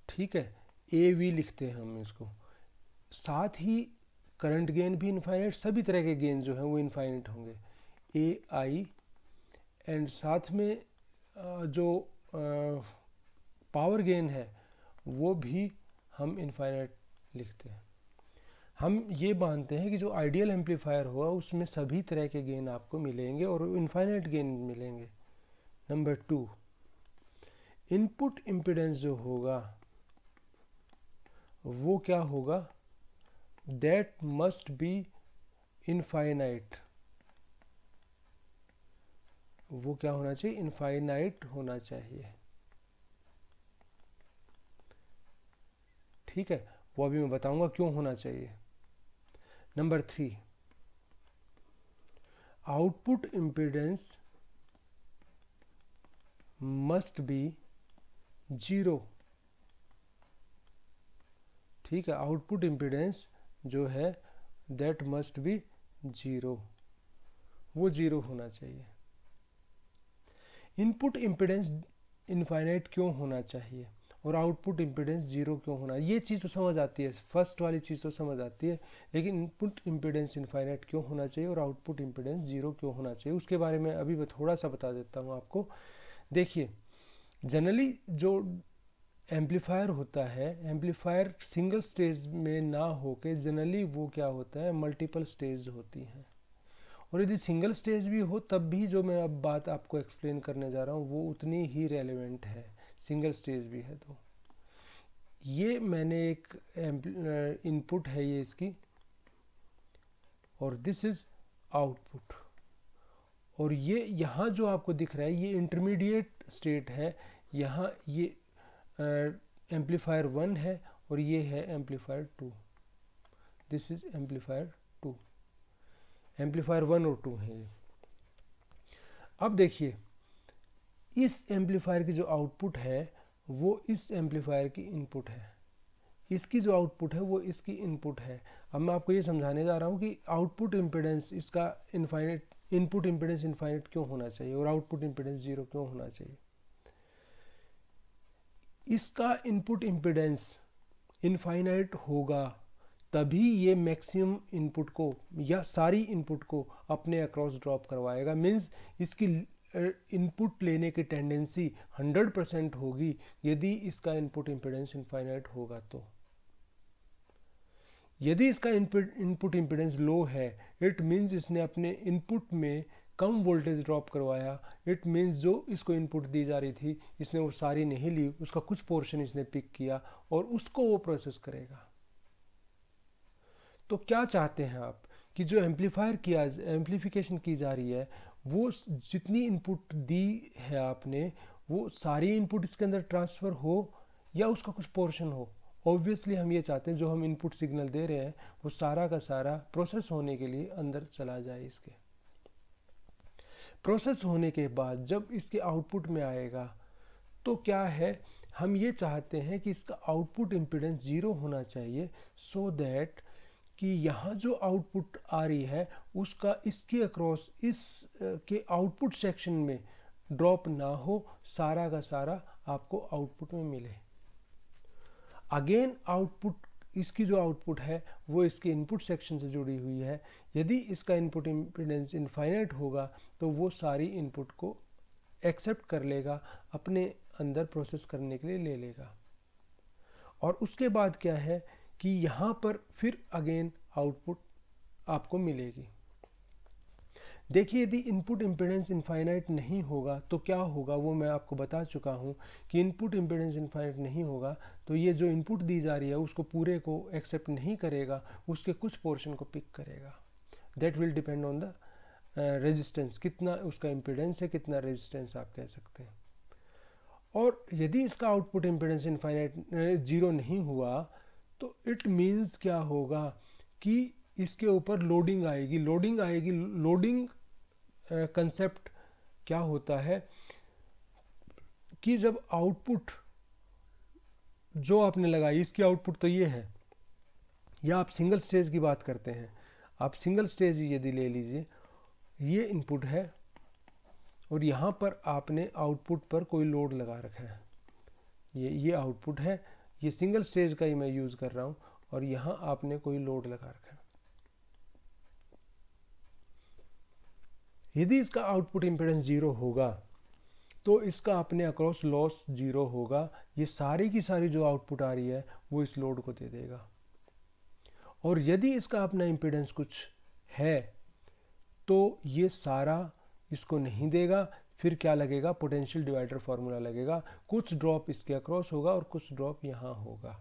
A: ठीक है, ए वी लिखते हैं हम इसको। साथ ही करंट गेन भी इनफाइनाइट, सभी तरह के गेन जो हैं वो इनफाइनाइट होंगे, ए आई। एंड साथ में जो पावर गेन है वो भी हम इनफाइनाइट लिखते हैं। हम ये मानते हैं कि जो आइडियल एम्पलीफायर होगा उसमें सभी तरह के गेन आपको मिलेंगे और इनफाइनाइट गेन मिलेंगे। नंबर 2, इनपुट इम्पीडेंस जो होगा वो क्या होगा, दैट मस्ट बी इनफाइनाइट। वो क्या होना चाहिए, इनफाइनाइट होना चाहिए, ठीक है, वो अभी मैं बताऊंगा क्यों होना चाहिए। Number 3, output impedance must be 0, ठीक है, आउटपुट इम्पीडेंस जो है दैट मस्ट बी 0, वो 0 होना चाहिए। इनपुट इम्पीडेंस इनफाइनाइट क्यों होना चाहिए और आउटपुट इम्पीडेंस 0 क्यों होना, ये चीज़ तो समझ आती है, फर्स्ट वाली चीज़ तो समझ आती है, लेकिन इनपुट इम्पीडेंस इनफाइनाइट क्यों होना चाहिए और आउटपुट इम्पीडेंस 0 क्यों होना चाहिए, उसके बारे में अभी मैं थोड़ा सा बता देता हूँ आपको। देखिए, जनरली जो एम्पलीफायर होता है, एम्पलीफायर सिंगल स्टेज में ना होके जनरली वो क्या होता है, मल्टीपल स्टेज होती हैं। और यदि सिंगल स्टेज भी हो तब भी जो मैं अब बात आपको एक्सप्लेन करने जा रहा हूँ वो उतनी ही रेलेवेंट है, सिंगल स्टेज भी है तो। ये मैंने एक इनपुट है ये इसकी, और दिस इज आउटपुट, और ये यहाँ जो आपको दिख रहा है ये इंटरमीडिएट स्टेट है। यहाँ ये एम्पलीफायर 1 है और ये है amplifier 2, this is amplifier 2, amplifier 1 और 2 है ये। अब देखिए, इस एम्पलीफायर की जो आउटपुट है वो इस एम्पलीफायर की इनपुट है, इसकी जो आउटपुट है वो इसकी इनपुट है। अब मैं आपको ये समझाने जा रहा हूँ कि आउटपुट इम्पीडेंस इसका इनफाइनाइट, इनपुट इम्पीडेंस इनफाइनाइट क्यों होना चाहिए और आउटपुट इम्पीडेंस 0 क्यों होना चाहिए। इसका इनपुट इम्पीडेंस इनफाइनाइट होगा तभी ये मैक्सिमम इनपुट को या सारी इनपुट को अपने अक्रॉस ड्रॉप करवाएगा। मीन्स इसकी इनपुट लेने की टेंडेंसी 100% होगी यदि इसका इनपुट इम्पीडेंस इनफाइनाइट होगा तो। यदि इसका इनपुट इम्पीडेंस लो है, इट मीन्स इसने अपने इनपुट में कम वोल्टेज ड्रॉप करवाया। इट मीन्स जो इसको इनपुट दी जा रही थी इसने वो सारी नहीं ली, उसका कुछ पोर्शन इसने पिक किया और उसको वो प्रोसेस करेगा। तो क्या चाहते हैं आप कि जो एम्पलीफिकेशन की जा रही है वो जितनी इनपुट दी है आपने वो सारी इनपुट इसके अंदर ट्रांसफ़र हो या उसका कुछ पोर्शन हो। ऑब्वियसली हम ये चाहते हैं जो हम इनपुट सिग्नल दे रहे हैं वो सारा का सारा प्रोसेस होने के लिए अंदर चला जाए। इसके प्रोसेस होने के बाद जब इसके आउटपुट में आएगा तो क्या है, हम ये चाहते हैं कि इसका आउटपुट इम्पीडेंस 0 होना चाहिए, सो दैट कि यहाँ जो आउटपुट आ रही है उसका इसके अक्रॉस इस के आउटपुट सेक्शन में ड्रॉप ना हो, सारा का सारा आपको आउटपुट में मिले। अगेन आउटपुट, इसकी जो आउटपुट है वो इसके इनपुट सेक्शन से जुड़ी हुई है। यदि इसका इनपुट इम्पीडेंस इनफाइनाइट होगा तो वो सारी इनपुट को एक्सेप्ट कर लेगा, अपने अंदर प्रोसेस करने के लिए ले लेगा। और उसके बाद क्या है कि यहाँ पर फिर अगेन आउटपुट आपको मिलेगी। देखिए, यदि इनपुट इम्पीडेंस इनफाइनाइट नहीं होगा तो क्या होगा वो मैं आपको बता चुका हूँ कि इनपुट इम्पीडेंस इनफाइनाइट नहीं होगा तो ये जो इनपुट दी जा रही है उसको पूरे को एक्सेप्ट नहीं करेगा, उसके कुछ पोर्शन को पिक करेगा। That will depend on the resistance, कितना उसका इम्पिडेंस है, कितना रेजिस्टेंस आप कह सकते हैं। और यदि इसका आउटपुट इम्पिडेंस इनफाइनाइट जीरो नहीं हुआ तो इट मीन्स क्या होगा कि इसके ऊपर लोडिंग आएगी। लोडिंग कंसेप्ट क्या होता है कि जब आउटपुट जो आपने लगाई, इसकी आउटपुट तो ये है, या आप सिंगल स्टेज की बात करते हैं, आप सिंगल स्टेज यदि ले लीजिए, ये इनपुट है और यहाँ पर आपने आउटपुट पर कोई लोड लगा रखा है, ये आउटपुट है, ये सिंगल स्टेज का ही मैं यूज़ कर रहा हूँ, और यहाँ आपने कोई लोड लगा रखा है। यदि इसका आउटपुट इम्पीडेंस जीरो होगा तो इसका अपने अक्रॉस लॉस जीरो होगा। ये सारी की सारी जो आउटपुट आ रही है वो इस लोड को दे देगा। और यदि इसका अपना इम्पीडेंस कुछ है तो ये सारा इसको नहीं देगा, फिर क्या लगेगा, पोटेंशियल डिवाइडर फॉर्मूला लगेगा, कुछ ड्रॉप इसके अक्रॉस होगा और कुछ ड्रॉप यहाँ होगा।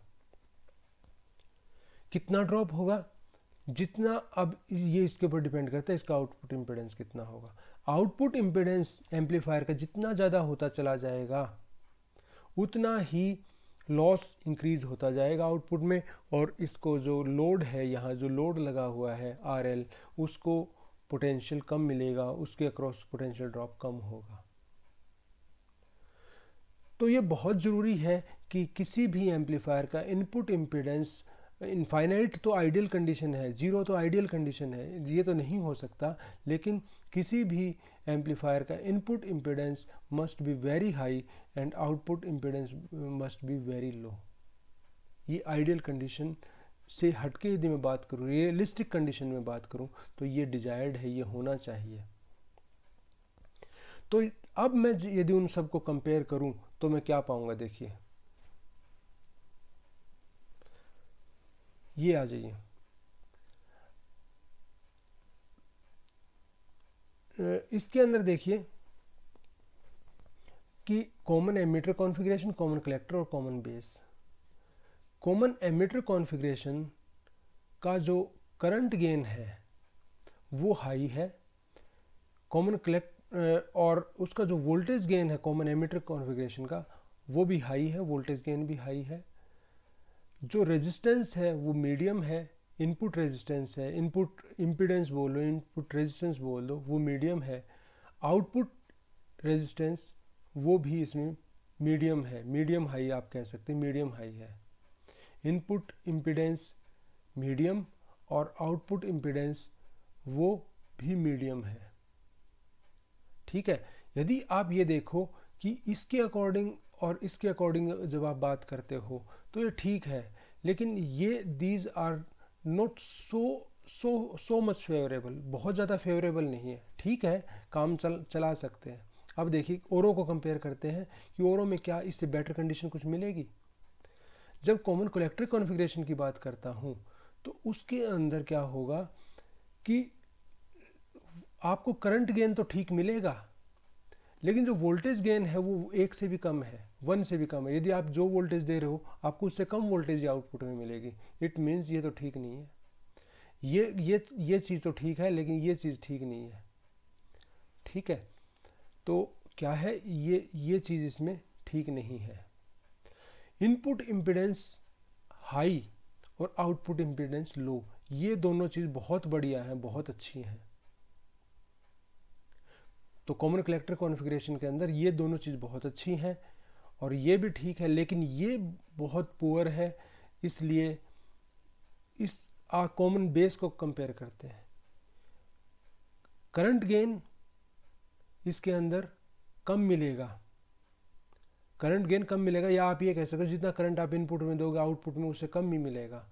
A: कितना ड्रॉप होगा, जितना, अब ये इसके ऊपर डिपेंड करता है इसका आउटपुट इम्पीडेंस कितना होगा। आउटपुट इम्पीडेंस एम्पलीफायर का जितना ज़्यादा होता चला जाएगा उतना ही लॉस इंक्रीज होता जाएगा आउटपुट में, और इसको जो लोड है, यहाँ जो लोड लगा हुआ है RL, उसको पोटेंशियल कम मिलेगा, उसके अक्रॉस पोटेंशियल ड्रॉप कम होगा। तो ये बहुत ज़रूरी है कि किसी भी एम्पलीफायर का इनपुट इम्पीडेंस, इनफाइनाइट तो आइडियल कंडीशन है, जीरो तो आइडियल कंडीशन है, ये तो नहीं हो सकता, लेकिन किसी भी एम्पलीफायर का input impedance must be very high and output impedance must be very low. ये आइडियल कंडीशन से हटके यदि मैं बात करूँ, रियलिस्टिक कंडीशन में बात करूँ, तो ये डिजायर्ड है, ये होना चाहिए। तो अब मैं यदि उन सबको कंपेयर करूँ तो मैं क्या पाऊंगा, देखिए ये आ जाइए, इसके अंदर देखिए कि common emitter configuration, common collector और common base. Common emitter configuration का जो करंट गेन है वो हाई है, कॉमन कलेक्ट और उसका जो वोल्टेज गेन है कॉमन एमिटर कॉन्फ़िगरेशन का वो भी हाई है, वोल्टेज गेन भी हाई है। जो रेजिस्टेंस है वो मीडियम है, इनपुट रेजिस्टेंस है, इनपुट इम्पीडेंस बोल दो, इनपुट रेजिस्टेंस बोल दो, वो मीडियम है। आउटपुट रेजिस्टेंस वो भी इसमें मीडियम है, मीडियम हाई आप कह सकते हैं, मीडियम हाई है। इनपुट इम्पीडेंस मीडियम और आउटपुट इम्पीडेंस वो भी मीडियम है। ठीक है, यदि आप ये देखो कि इसके अकॉर्डिंग और इसके अकॉर्डिंग जब आप बात करते हो तो ये ठीक है, लेकिन ये these are not so much favourable, बहुत ज़्यादा फेवरेबल नहीं है। ठीक है, काम चला सकते हैं। अब देखिए ओरो को कंपेयर करते हैं कि ओरो में क्या इससे बेटर कंडीशन कुछ मिलेगी। जब कॉमन कलेक्टर कॉन्फ़िगरेशन की बात करता हूँ तो उसके अंदर क्या होगा कि आपको करंट गेन तो ठीक मिलेगा, लेकिन जो वोल्टेज गेन है वो एक से भी कम है, 1 से भी कम है। यदि आप जो वोल्टेज दे रहे हो आपको उससे कम वोल्टेज आउटपुट में मिलेगी, इट मीन्स ये तो ठीक नहीं है। ये चीज़ तो ठीक है लेकिन ये चीज़ ठीक नहीं है। ठीक है, तो क्या है, ये चीज़ इसमें ठीक नहीं है। इनपुट इम्पीडेंस हाई और आउटपुट इम्पीडेंस लो, ये दोनों चीज़ बहुत बढ़िया हैं, बहुत अच्छी हैं। तो कॉमन कलेक्टर कॉन्फ़िगरेशन के अंदर ये दोनों चीज़ बहुत अच्छी हैं और ये भी ठीक है, लेकिन ये बहुत पुअर है, इसलिए इस कॉमन बेस को कंपेयर करते हैं। करंट गेन इसके अंदर कम मिलेगा, करंट गेन कम मिलेगा, या आप ये कह सकते हो जितना करंट आप इनपुट में दोगे आउटपुट में उससे कम ही मिलेगा।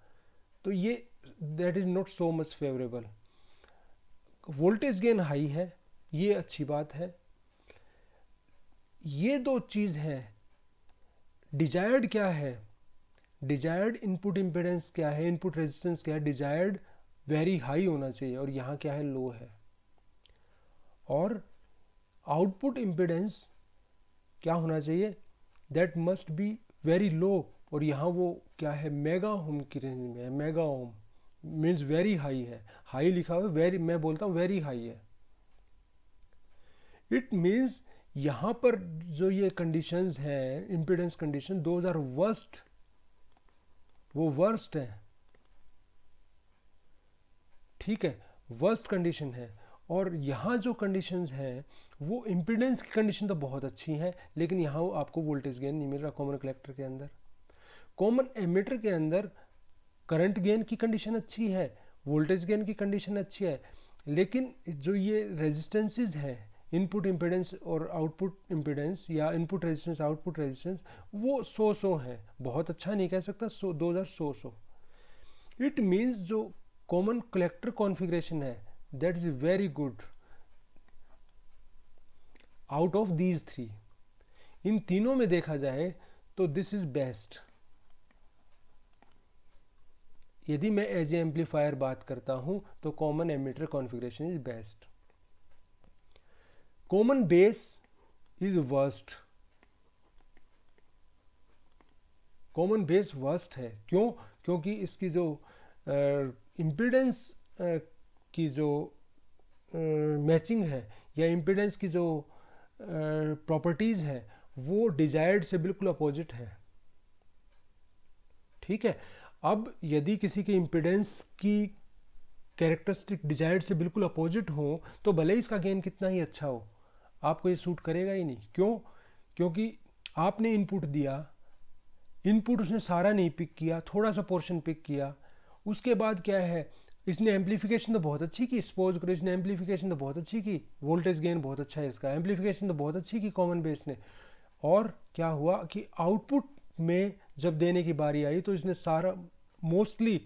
A: तो ये that is not so much favourable. Voltage gain high है, ये अच्छी बात है। ये दो चीज़ है। डिजायर्ड क्या है, डिजायर्ड इनपुट इम्पीडेंस क्या है, इनपुट रेजिस्टेंस क्या है, डिजायर्ड वेरी हाई होना चाहिए और यहाँ क्या है, लो है। और आउटपुट इम्पीडेंस क्या होना चाहिए, that must be very low, और यहाँ वो क्या है, मेगा ओम की रेंज में है। Mega ohm means very high है, हाई लिखा हुआ है, वेरी, मैं बोलता हूँ वेरी हाई है। इट मीन्स यहाँ पर जो ये कंडीशंस हैं impedance condition, those are worst, वो वर्स्ट है, ठीक है, वर्स्ट कंडीशन है। और यहाँ जो कंडीशंस हैं वो इम्पीडेंस की कंडीशन तो बहुत अच्छी हैं, लेकिन यहाँ आपको वोल्टेज गेन नहीं मिल रहा कॉमन कलेक्टर के अंदर। कॉमन एमिटर के अंदर करंट गेन की कंडीशन अच्छी है, वोल्टेज गेन की कंडीशन अच्छी है, लेकिन जो ये रेजिस्टेंसेज हैं, इनपुट इम्पीडेंस और आउटपुट इम्पीडेंस, या इनपुट रेजिस्टेंस आउटपुट रेजिस्टेंस, वो सो है, बहुत अच्छा नहीं कह सकता, दो हजार सो। इट मीन्स जो कॉमन कलेक्टर कॉन्फ़िगरेशन है that is very good out of these three. इन तीनों में देखा जाए तो दिस इज बेस्ट। यदि मैं एज ए एम्पलीफायर बात करता हूं तो common emitter configuration is best. Common base is worst. Common base worst है, क्यों? क्योंकि इसकी जो इम्पीडेंस की जो मैचिंग है, या इम्पीडेंस की जो प्रॉपर्टीज़ है, वो डिजायर्ड से बिल्कुल अपोजिट है, ठीक है। अब यदि किसी के इम्पीडेंस की कैरेक्टरिस्टिक डिजायर्ड से बिल्कुल अपोजिट हो तो भले ही इसका गेन कितना ही अच्छा हो, आपको ये सूट करेगा ही नहीं। क्यों? क्योंकि आपने इनपुट दिया, इनपुट उसने सारा नहीं पिक किया, थोड़ा सा पोर्शन पिक किया, उसके बाद क्या है, इसने एम्पलीफिकेशन तो बहुत अच्छी की, सपोज करो इसने एम्पलीफिकेशन तो बहुत अच्छी की, वोल्टेज गेन बहुत अच्छा है इसका, एम्पलीफिकेशन तो बहुत अच्छी की कॉमन बेस ने, और क्या हुआ कि आउटपुट में जब देने की बारी आई तो इसने सारा मोस्टली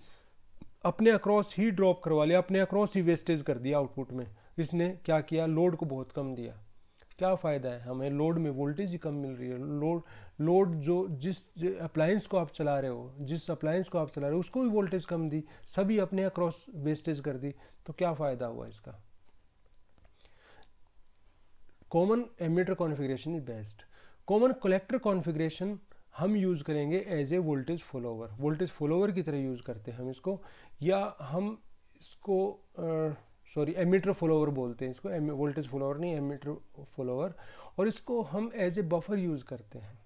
A: अपने अक्रॉस ही ड्रॉप करवा लिया, अपने अक्रॉस ही वेस्टेज कर दिया आउटपुट में। इसने क्या किया, लोड को बहुत कम दिया। क्या फ़ायदा है, हमें लोड में वोल्टेज ही कम मिल रही है, लोड जो जिस अप्लायंस को आप चला रहे हो, जिस अप्लायंस को आप चला रहे हो उसको भी वोल्टेज कम दी, सभी अपने अक्रॉस वेस्टेज कर दी, तो क्या फ़ायदा हुआ इसका। Common emitter configuration is best. Common collector configuration हम यूज़ करेंगे as a voltage follower, voltage follower की तरह यूज़ करते हैं हम इसको, या हम इसको सॉरी एमिटर फॉलोवर बोलते हैं इसको, वोल्टेज फॉलोवर नहीं, एमिटर फॉलोवर। और इसको हम एज ए बफर यूज़ करते हैं।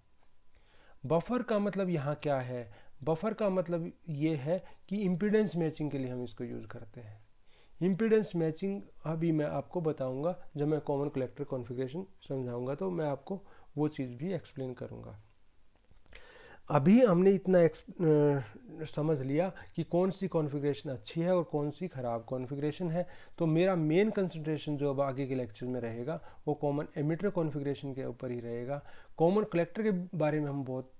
A: बफर का मतलब यहाँ क्या है, बफर का मतलब ये है कि इम्पीडेंस मैचिंग के लिए हम इसको यूज़ करते हैं। इम्पीडेंस मैचिंग अभी मैं आपको बताऊंगा, जब मैं कॉमन कलेक्टर कॉन्फ़िगरेशन समझाऊंगा तो मैं आपको वो चीज़ भी एक्सप्लेन करूंगा। अभी हमने इतना समझ लिया कि कौन सी कॉन्फ़िगरेशन अच्छी है और कौन सी ख़राब कॉन्फ़िगरेशन है। तो मेरा मेन कंसंट्रेशन जो अब आगे के लेक्चर में रहेगा वो कॉमन एमिटर कॉन्फ़िगरेशन के ऊपर ही रहेगा। कॉमन कलेक्टर के बारे में हम बहुत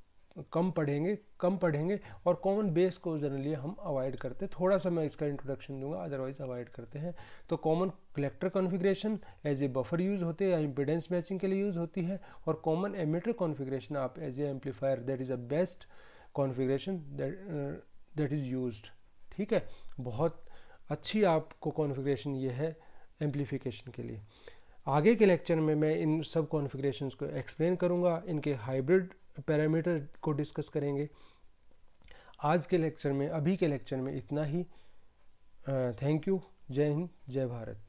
A: कम पढ़ेंगे और कॉमन बेस को जनरली हम अवॉइड करते हैं। थोड़ा सा मैं इसका इंट्रोडक्शन दूंगा, अदरवाइज अवॉइड करते हैं। तो common collector configuration as a buffer use होते हैं या इम्पीडेंस मैचिंग के लिए यूज़ होती है, और कॉमन एमिटर कॉन्फ़िगरेशन आप as a amplifier that is a best configuration that is used, ठीक है। बहुत अच्छी आपको कॉन्फ़िगरेशन ये है एम्पलीफिकेशन के लिए। आगे के लेक्चर में मैं इन सब कॉन्फ़िगरेशंस को एक्सप्लेन करूंगा, इनके हाइब्रिड पैरामीटर को डिस्कस करेंगे। आज के लेक्चर में, अभी के लेक्चर में इतना ही। Thank you. जय हिंद, जय भारत।